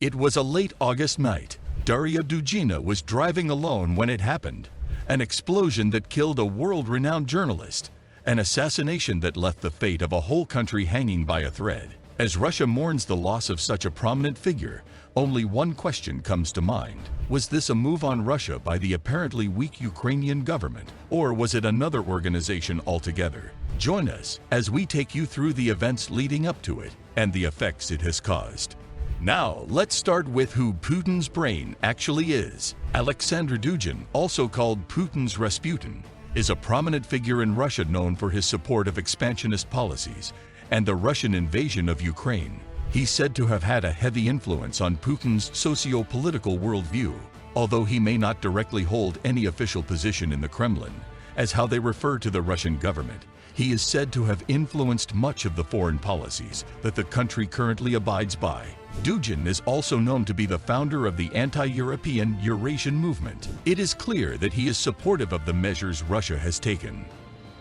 It was a late August night. Darya Dugina was driving alone when it happened. An explosion that killed a world-renowned journalist. An assassination that left the fate of a whole country hanging by a thread. As Russia mourns the loss of such a prominent figure, only one question comes to mind. Was this a move on Russia by the apparently weak Ukrainian government, or was it another organization altogether? Join us as we take you through the events leading up to it and the effects it has caused. Now, let's start with who Putin's brain actually is. Alexander Dugin, also called Putin's Rasputin, is a prominent figure in Russia known for his support of expansionist policies and the Russian invasion of Ukraine. He's said to have had a heavy influence on Putin's socio-political worldview, although he may not directly hold any official position in the Kremlin, as how they refer to the Russian government. He is said to have influenced much of the foreign policies that the country currently abides by. Dugin is also known to be the founder of the anti-European Eurasian movement. It is clear that he is supportive of the measures Russia has taken.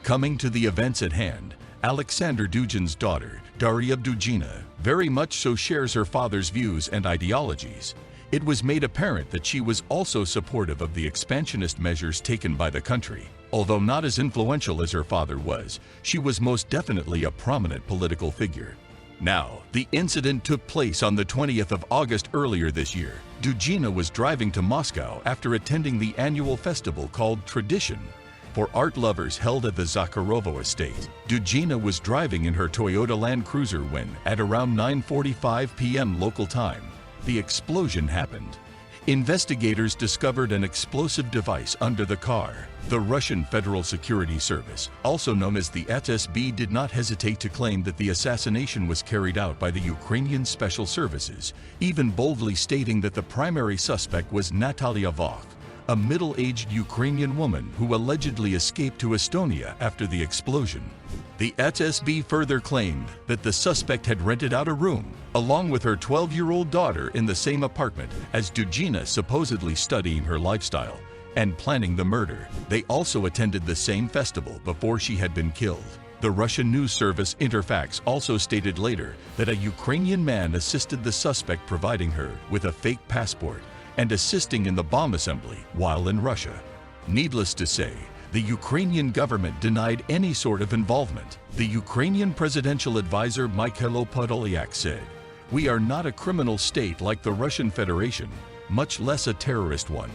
Coming to the events at hand, Alexander Dugin's daughter, Darya Dugina, very much so shares her father's views and ideologies. It was made apparent that she was also supportive of the expansionist measures taken by the country. Although not as influential as her father was, she was most definitely a prominent political figure. Now, the incident took place on the 20th of August earlier this year. Dugina was driving to Moscow after attending the annual festival called Tradition for art lovers held at the Zakharovo estate. Dugina was driving in her Toyota Land Cruiser when, at around 9:45 p.m. local time, the explosion happened. Investigators discovered an explosive device under the car. The Russian Federal Security Service, also known as the FSB, did not hesitate to claim that the assassination was carried out by the Ukrainian Special Services, even boldly stating that the primary suspect was Natalia Vokh, a middle-aged Ukrainian woman who allegedly escaped to Estonia after the explosion. The FSB further claimed that the suspect had rented out a room, along with her 12-year-old daughter, in the same apartment as Dugina, supposedly studying her lifestyle and planning the murder. They also attended the same festival before she had been killed. The Russian news service Interfax also stated later that a Ukrainian man assisted the suspect, providing her with a fake passport and assisting in the bomb assembly while in Russia. Needless to say, the Ukrainian government denied any sort of involvement. The Ukrainian presidential advisor Mikhailo Podolyak said, "We are not a criminal state like the Russian Federation, much less a terrorist one."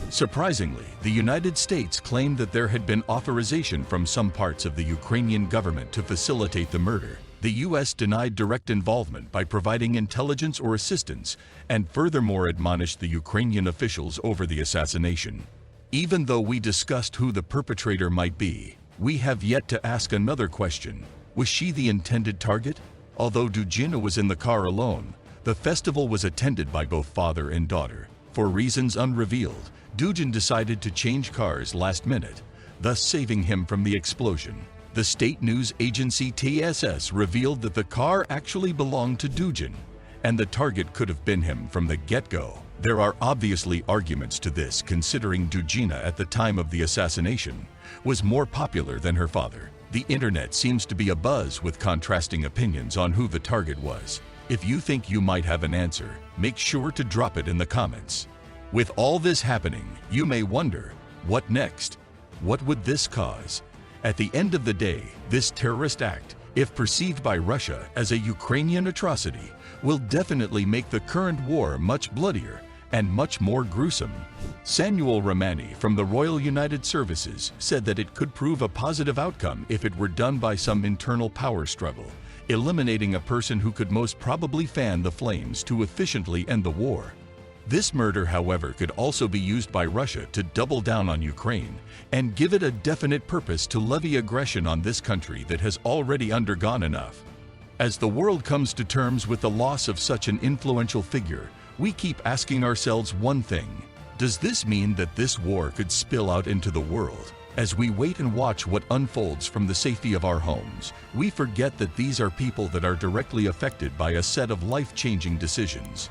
Surprisingly, the United States claimed that there had been authorization from some parts of the Ukrainian government to facilitate the murder. The U.S. denied direct involvement by providing intelligence or assistance, and furthermore admonished the Ukrainian officials over the assassination. Even though we discussed who the perpetrator might be, we have yet to ask another question. Was she the intended target? Although Dugina was in the car alone, the festival was attended by both father and daughter. For reasons unrevealed, Dugin decided to change cars last minute, thus saving him from the explosion. The state news agency TSS revealed that the car actually belonged to Dugin, and the target could have been him from the get-go. There are obviously arguments to this, considering Dugina at the time of the assassination was more popular than her father. The internet seems to be abuzz with contrasting opinions on who the target was. If you think you might have an answer, make sure to drop it in the comments. With all this happening, you may wonder, what next? What would this cause? At the end of the day, this terrorist act, if perceived by Russia as a Ukrainian atrocity, will definitely make the current war much bloodier and much more gruesome. Samuel Romani from the Royal United Services said that it could prove a positive outcome if it were done by some internal power struggle, eliminating a person who could most probably fan the flames to efficiently end the war. This murder, however, could also be used by Russia to double down on Ukraine and give it a definite purpose to levy aggression on this country that has already undergone enough. As the world comes to terms with the loss of such an influential figure, we keep asking ourselves one thing: does this mean that this war could spill out into the world? As we wait and watch what unfolds from the safety of our homes, we forget that these are people that are directly affected by a set of life-changing decisions.